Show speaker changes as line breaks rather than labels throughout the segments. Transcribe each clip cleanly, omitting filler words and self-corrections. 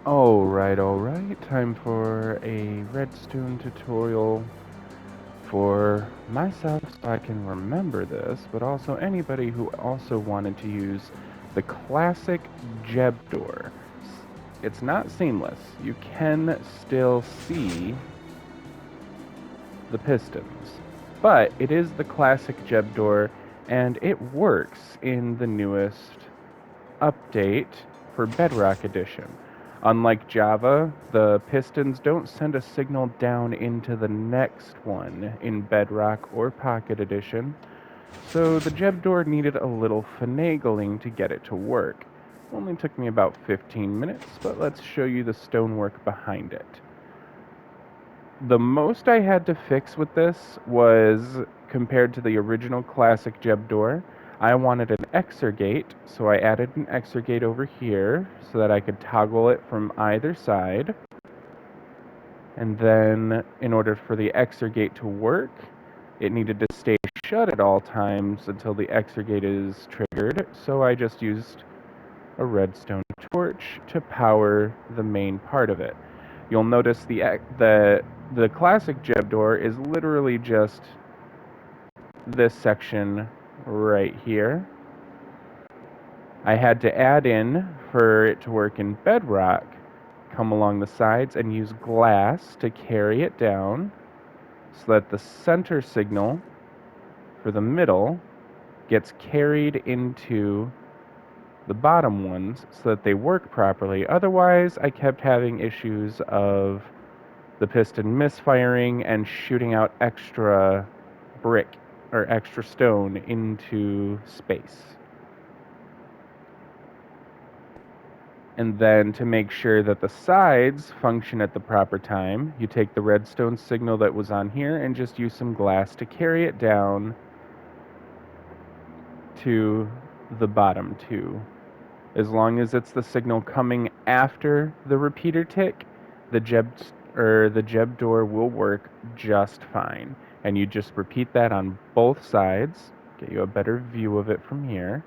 Alright, time for a redstone tutorial for myself so I can remember this, but also anybody who also wanted to use the classic Jeb Door. It's not seamless. You can still see the pistons, but it is the classic Jeb Door, and it works in the newest update for Bedrock Edition. Unlike Java, the pistons don't send a signal down into the next one in Bedrock or Pocket Edition, so the Jeb door needed a little finagling to get it to work. Only took me about 15 minutes, but let's show you the stonework behind it. The most I had to fix with this was, compared to the original classic Jeb door, I wanted an xorgate, so I added an xorgate over here so that I could toggle it from either side. And then, in order for the xorgate to work, it needed to stay shut at all times until the xorgate is triggered, so I just used a redstone torch to power the main part of it. You'll notice the classic Jeb door is literally just this section right here. I had to add in, for it to work in Bedrock, come along the sides and use glass to carry it down so that the center signal for the middle gets carried into the bottom ones so that they work properly. Otherwise, I kept having issues of the piston misfiring and shooting out extra brick or extra stone into space. And then to make sure that the sides function at the proper time, you take the redstone signal that was on here and just use some glass to carry it down to the bottom two. As long as it's the signal coming after the repeater tick, the Jeb door will work just fine. And you just repeat that on both sides. Get you a better view of it from here.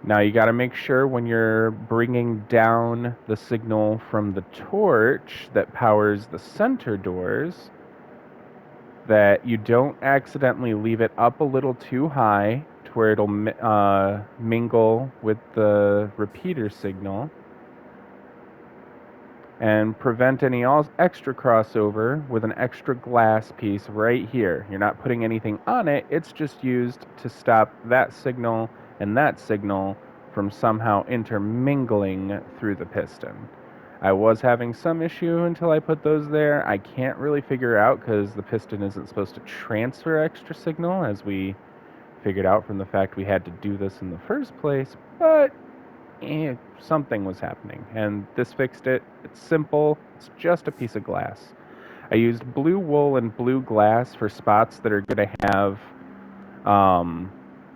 Now you got to make sure when you're bringing down the signal from the torch that powers the center doors that you don't accidentally leave it up a little too high to where it'll mingle with the repeater signal and prevent any extra crossover with an extra glass piece right here. You're not putting anything on it, it's just used to stop that signal and that signal from somehow intermingling through the piston. I was having some issue until I put those there. I can't really figure out because the piston isn't supposed to transfer extra signal, as we figured out from the fact we had to do this in the first place, but something was happening, and this fixed it. It's simple, it's just a piece of glass. I used blue wool and blue glass for spots that are going to have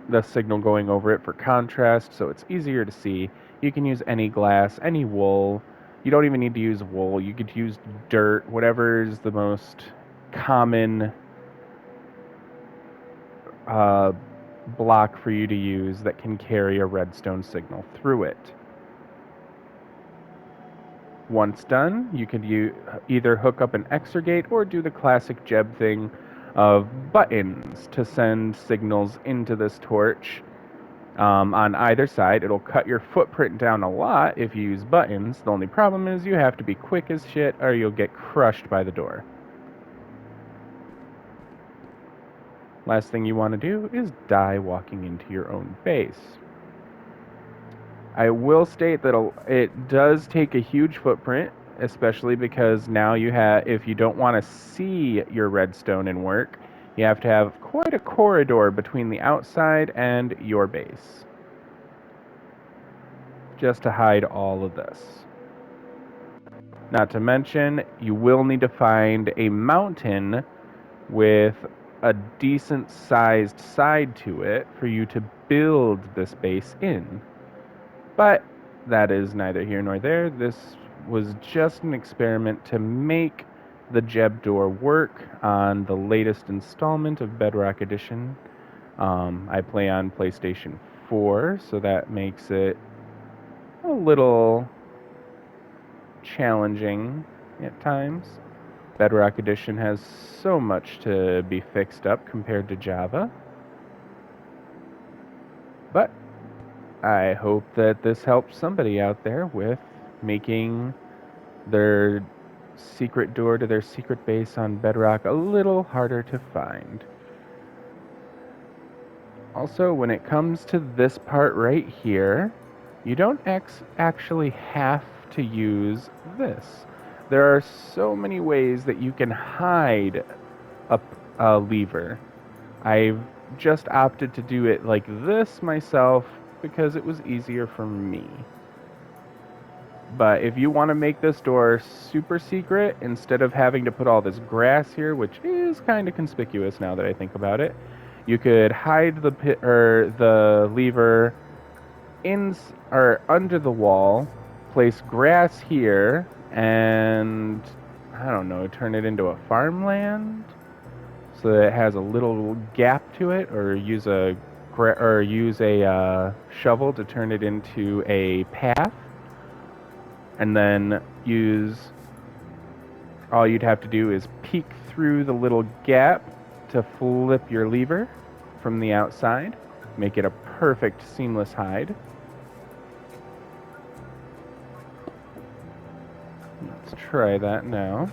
the signal going over it for contrast, so it's easier to see. You can use any glass, any wool. You don't even need to use wool. You could use dirt, whatever is the most common uh, block for you to use that can carry a redstone signal through it. Once done, you could either hook up an xorgate or do the classic Jeb thing of buttons to send signals into this torch. On either side, it'll cut your footprint down a lot if you use buttons. The only problem is you have to be quick as shit or you'll get crushed by the door. Last thing you want to do is die walking into your own base. I will state that it does take a huge footprint, especially because now if you don't want to see your redstone in work, you have to have quite a corridor between the outside and your base, just to hide all of this. Not to mention, you will need to find a mountain with a decent sized side to it for you to build this base in. But that is neither here nor there. This was just an experiment to make the Jeb door work on the latest installment of Bedrock Edition. I play on PlayStation 4, so that makes it a little challenging at times. Bedrock Edition has so much to be fixed up compared to Java. But I hope that this helps somebody out there with making their secret door to their secret base on Bedrock a little harder to find. Also, when it comes to this part right here, you don't actually have to use this. There are so many ways that you can hide a lever. I've just opted to do it like this myself because it was easier for me. But if you want to make this door super secret, instead of having to put all this grass here, which is kind of conspicuous now that I think about it, you could hide the pit or the lever in or under the wall, place grass here, and I don't know, turn it into a farmland so that it has a little gap to it, or use a shovel to turn it into a path, and then all you'd have to do is peek through the little gap to flip your lever from the outside, make it a perfect seamless hide. Let's try that now.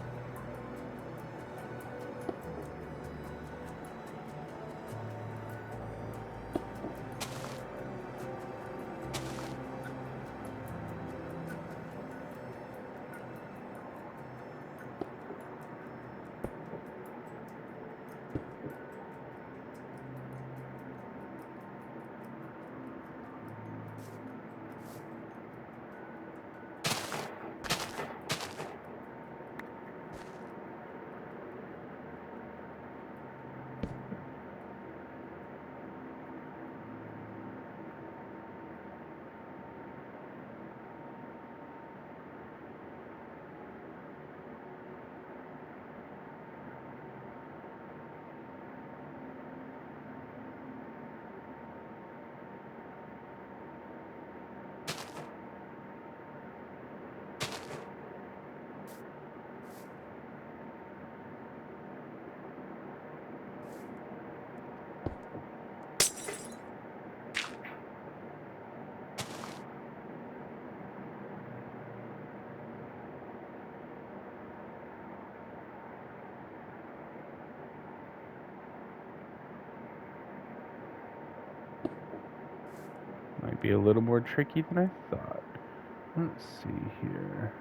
Might be a little more tricky than I thought. Let's see here.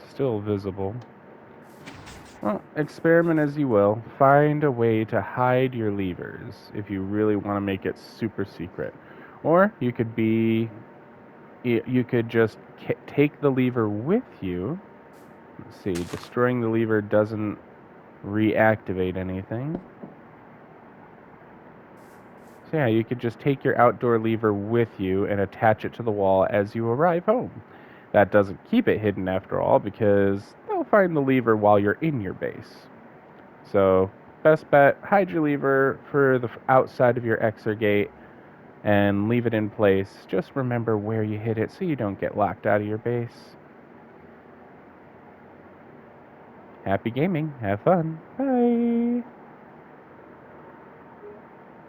Still visible. Well, experiment as you will. Find a way to hide your levers if you really want to make it super secret. Or you could just take the lever with you. Let's see, destroying the lever doesn't reactivate anything. So yeah, you could just take your outdoor lever with you and attach it to the wall as you arrive home. That doesn't keep it hidden after all, because they'll find the lever while you're in your base. So, best bet, hide your lever for the outside of your xorgate and leave it in place. Just remember where you hid it so you don't get locked out of your base. Happy gaming. Have fun. Bye.